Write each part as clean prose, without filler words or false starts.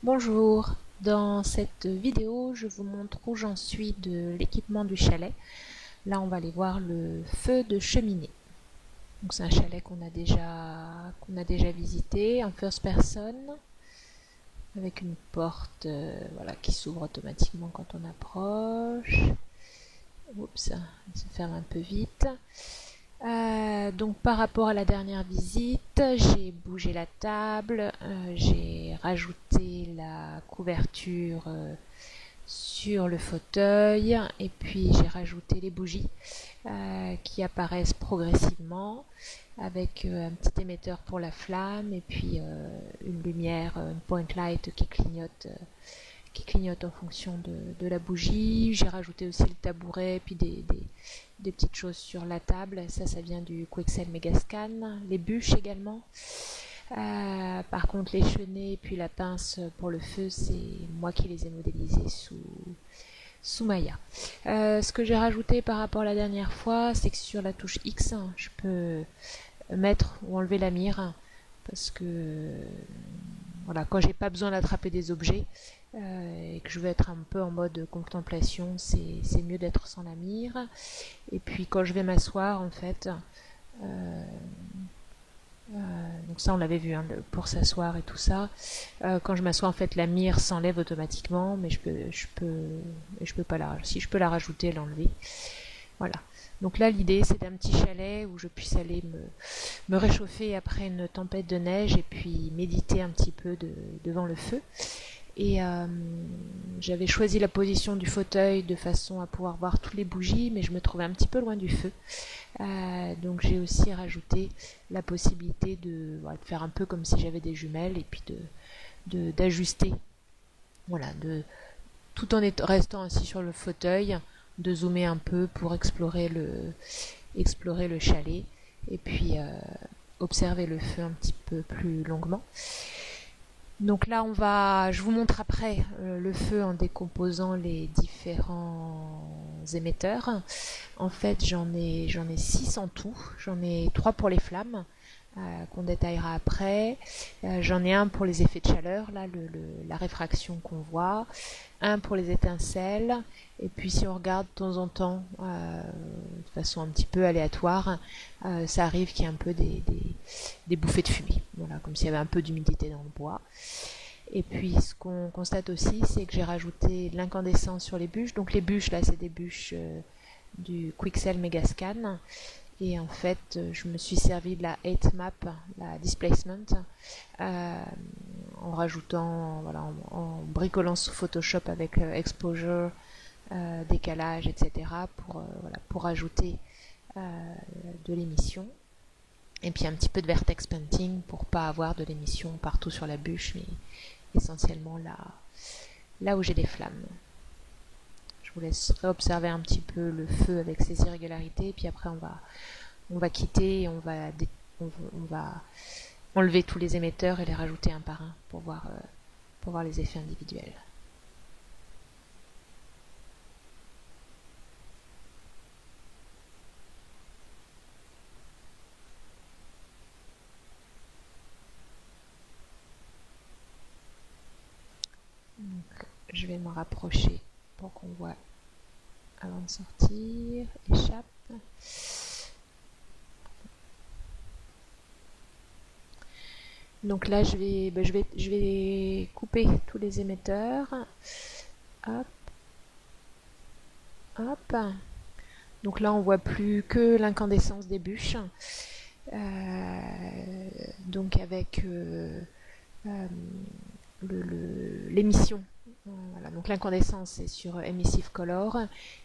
Bonjour, dans cette vidéo je vous montre où j'en suis de l'équipement du chalet. Là on va aller voir le feu de cheminée. Donc c'est un chalet qu'on a déjà visité en first person avec une porte voilà, qui s'ouvre automatiquement quand on approche. Oups, elle se ferme un peu vite. Donc par rapport à la dernière visite, j'ai bougé la table, j'ai rajouté la couverture sur le fauteuil et puis j'ai rajouté les bougies qui apparaissent progressivement avec un petit émetteur pour la flamme et puis une lumière, une point light qui clignote en fonction de la bougie. J'ai rajouté aussi le tabouret et puis des petites choses sur la table. Ça vient du Quixel Megascan. Les bûches également. Par contre, les chenets et puis la pince pour le feu, c'est moi qui les ai modélisés sous Maya. Ce que j'ai rajouté par rapport à la dernière fois, c'est que sur la touche X, je peux mettre ou enlever la mire parce que voilà, quand j'ai pas besoin d'attraper des objets et que je veux être un peu en mode contemplation, c'est mieux d'être sans la mire. Et puis quand je vais m'asseoir, en fait, donc ça on l'avait vu hein, pour s'asseoir et tout ça. Quand je m'assois, en fait, la mire s'enlève automatiquement, mais je peux pas si je peux la rajouter, l'enlever. Voilà. Donc là, l'idée, c'est d'un petit chalet où je puisse aller me réchauffer après une tempête de neige et puis méditer un petit peu devant le feu. Et j'avais choisi la position du fauteuil de façon à pouvoir voir toutes les bougies, mais je me trouvais un petit peu loin du feu. Donc j'ai aussi rajouté la possibilité de faire un peu comme si j'avais des jumelles et puis d'ajuster, voilà, tout en restant assis sur le fauteuil, de zoomer un peu pour explorer le chalet et puis observer le feu un petit peu plus longuement. Donc là, je vous montre après le feu en décomposant les différents émetteurs. En fait, j'en ai 6 en tout. J'en ai 3 pour les flammes, qu'on détaillera après. J'en ai un pour les effets de chaleur, là, la réfraction qu'on voit. Un pour les étincelles. Et puis si on regarde de temps en temps, de façon un petit peu aléatoire, ça arrive qu'il y ait un peu des bouffées de fumée. Voilà, comme s'il y avait un peu d'humidité dans le bois. Et puis ce qu'on constate aussi, c'est que j'ai rajouté de l'incandescence sur les bûches. Donc les bûches, là, c'est des bûches du Quixel Megascan. Et en fait, je me suis servi de la 8 map, la displacement, en rajoutant, voilà, en bricolant sous Photoshop avec exposure, décalage, etc. pour ajouter de l'émission. Et puis un petit peu de vertex painting pour pas avoir de l'émission partout sur la bûche, mais essentiellement là où j'ai des flammes. Je vous laisserai observer un petit peu le feu avec ses irrégularités, puis après on va quitter et on va enlever tous les émetteurs et les rajouter un par un pour voir les effets individuels. Donc, je vais me rapprocher pour qu'on voit avant de sortir. Échappe. Donc là, je vais couper tous les émetteurs. Hop. Hop. Donc là, on voit plus que l'incandescence des bûches. Donc avec l'émission. Voilà, donc l'incandescence c'est sur Emissive Color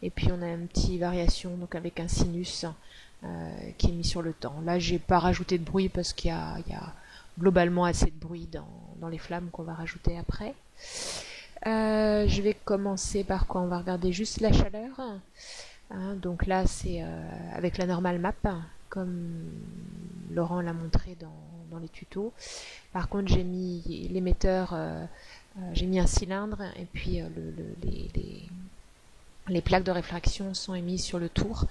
et puis on a une petite variation donc avec un sinus qui est mis sur le temps. Là j'ai pas rajouté de bruit parce qu'il y a globalement assez de bruit dans les flammes qu'on va rajouter après. Je vais commencer par quoi? On va regarder juste la chaleur. Donc là c'est avec la normal map comme Laurent l'a montré dans les tutos. Par contre j'ai mis l'émetteur, j'ai mis un cylindre et puis les plaques de réfraction sont émises sur le tour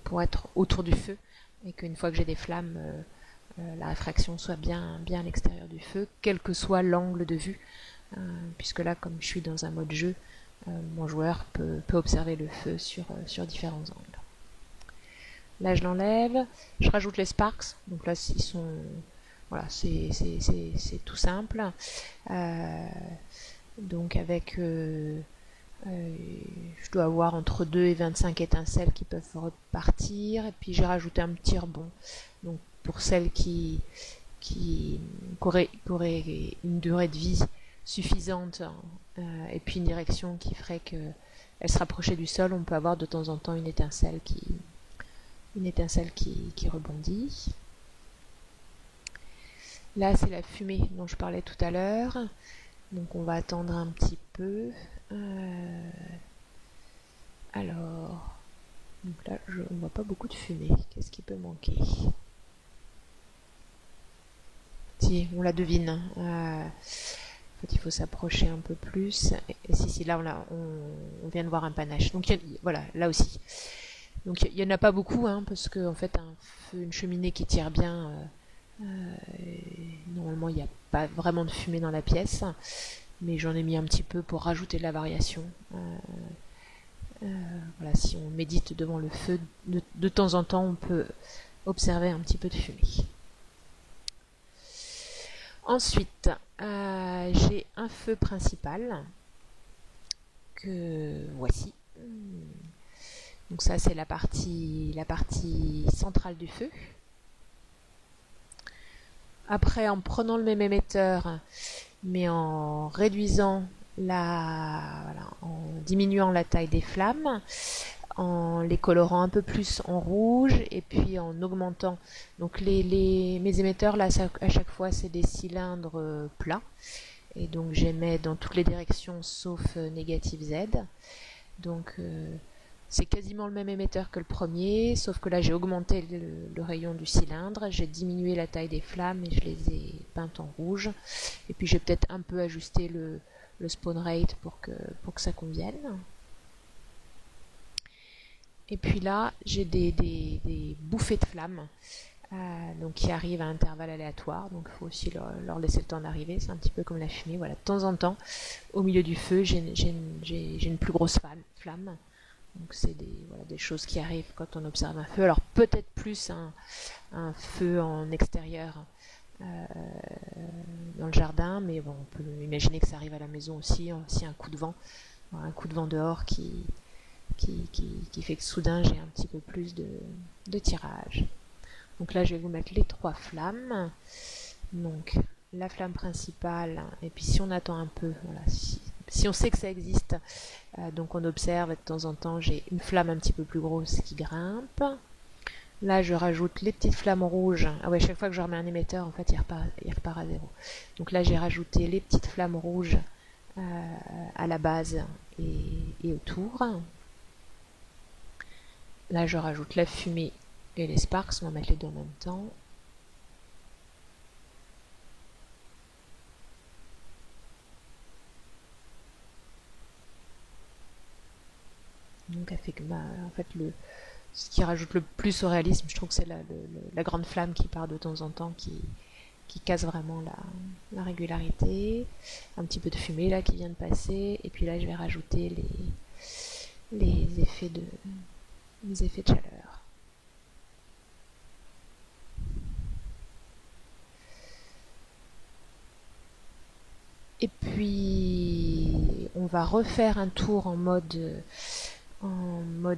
pour être autour du feu et qu'une fois que j'ai des flammes, la réfraction soit bien à l'extérieur du feu, quel que soit l'angle de vue puisque là, comme je suis dans un mode jeu, mon joueur peut observer le feu sur différents angles. Là, je l'enlève, je rajoute les sparks, donc là, ils sont... Voilà, c'est tout simple. Donc avec... je dois avoir entre 2 et 25 étincelles qui peuvent repartir, et puis j'ai rajouté un petit rebond. Donc pour celles qui auraient une durée de vie suffisante, et puis une direction qui ferait qu'elles se rapprochaient du sol, on peut avoir de temps en temps une étincelle qui rebondit. Là, c'est la fumée dont je parlais tout à l'heure. Donc on va attendre un petit peu. Alors, donc là, on voit pas beaucoup de fumée. Qu'est-ce qui peut manquer? Si, on la devine. En fait, il faut s'approcher un peu plus. Et si, là, on vient de voir un panache. Donc voilà, là aussi. Donc il n'y en a pas beaucoup, parce que en fait, une cheminée qui tire bien, normalement, il n'y a pas vraiment de fumée dans la pièce. Mais j'en ai mis un petit peu pour rajouter de la variation. Voilà, si on médite devant le feu, de temps en temps, on peut observer un petit peu de fumée. Ensuite, j'ai un feu principal que voici. Donc ça, c'est la partie centrale du feu. Après, en prenant le même émetteur, mais en réduisant en diminuant la taille des flammes, en les colorant un peu plus en rouge, et puis en augmentant. Donc mes émetteurs, là, à chaque fois, c'est des cylindres plats. Et donc j'émets dans toutes les directions sauf négative Z. Donc c'est quasiment le même émetteur que le premier, sauf que là j'ai augmenté le rayon du cylindre, j'ai diminué la taille des flammes et je les ai peintes en rouge. Et puis j'ai peut-être un peu ajusté le spawn rate pour que ça convienne. Et puis là j'ai des bouffées de flammes donc qui arrivent à intervalles aléatoires, donc il faut aussi leur laisser le temps d'arriver. C'est un petit peu comme la fumée, voilà. De temps en temps, au milieu du feu, j'ai une plus grosse flamme. Donc c'est des choses qui arrivent quand on observe un feu. Alors peut-être plus un feu en extérieur dans le jardin, mais bon, on peut imaginer que ça arrive à la maison aussi, un coup de vent dehors qui fait que soudain j'ai un petit peu plus de tirage. Donc là je vais vous mettre les 3 flammes. Donc la flamme principale, et puis si on attend un peu, voilà, si on sait que ça existe, donc on observe, et de temps en temps j'ai une flamme un petit peu plus grosse qui grimpe. Là je rajoute les petites flammes rouges. Ah ouais, chaque fois que je remets un émetteur, en fait il repart à 0. Donc là j'ai rajouté les petites flammes rouges à la base et autour. Là je rajoute la fumée et les sparks, on va mettre les deux en même temps. Donc elle fait que en fait ce qui rajoute le plus au réalisme, je trouve que c'est la grande flamme qui part de temps en temps, qui casse vraiment la régularité. Un petit peu de fumée là qui vient de passer, et puis là je vais rajouter les effets de chaleur. Et puis on va refaire un tour en mode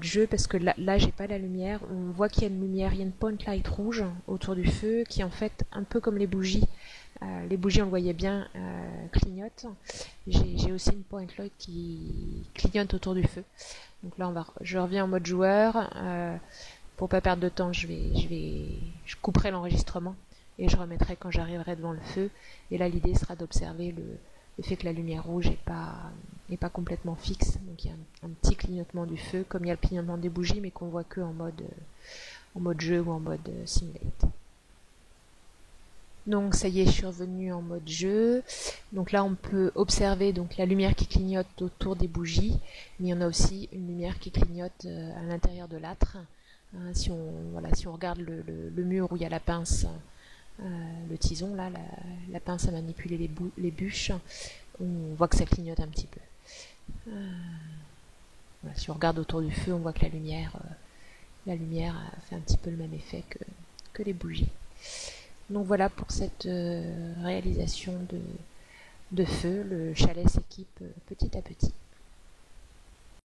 jeu, parce que là j'ai pas la lumière. On voit qu'il y a une lumière, il y a une point light rouge autour du feu qui est en fait un peu comme les bougies. Les bougies, on le voyait bien, clignotent. J'ai aussi une point light qui clignote autour du feu. Donc là je reviens en mode joueur. Pour pas perdre de temps, je couperai l'enregistrement et je remettrai quand j'arriverai devant le feu. Et là l'idée sera d'observer le fait que la lumière rouge n'est pas complètement fixe. Donc il y a un petit clignotement du feu, comme il y a le clignotement des bougies, mais qu'on voit que en mode jeu ou en mode simulate. Donc ça y est, je suis revenue en mode jeu. Donc là on peut observer donc la lumière qui clignote autour des bougies, mais il y en a aussi une lumière qui clignote à l'intérieur de l'âtre. Si on regarde le mur où il y a la pince, le tison là, la pince à manipuler les bûches, on voit que ça clignote un petit peu. Voilà, si on regarde autour du feu, on voit que la lumière fait un petit peu le même effet que les bougies. Donc voilà pour cette réalisation de feu. Le chalet s'équipe petit à petit.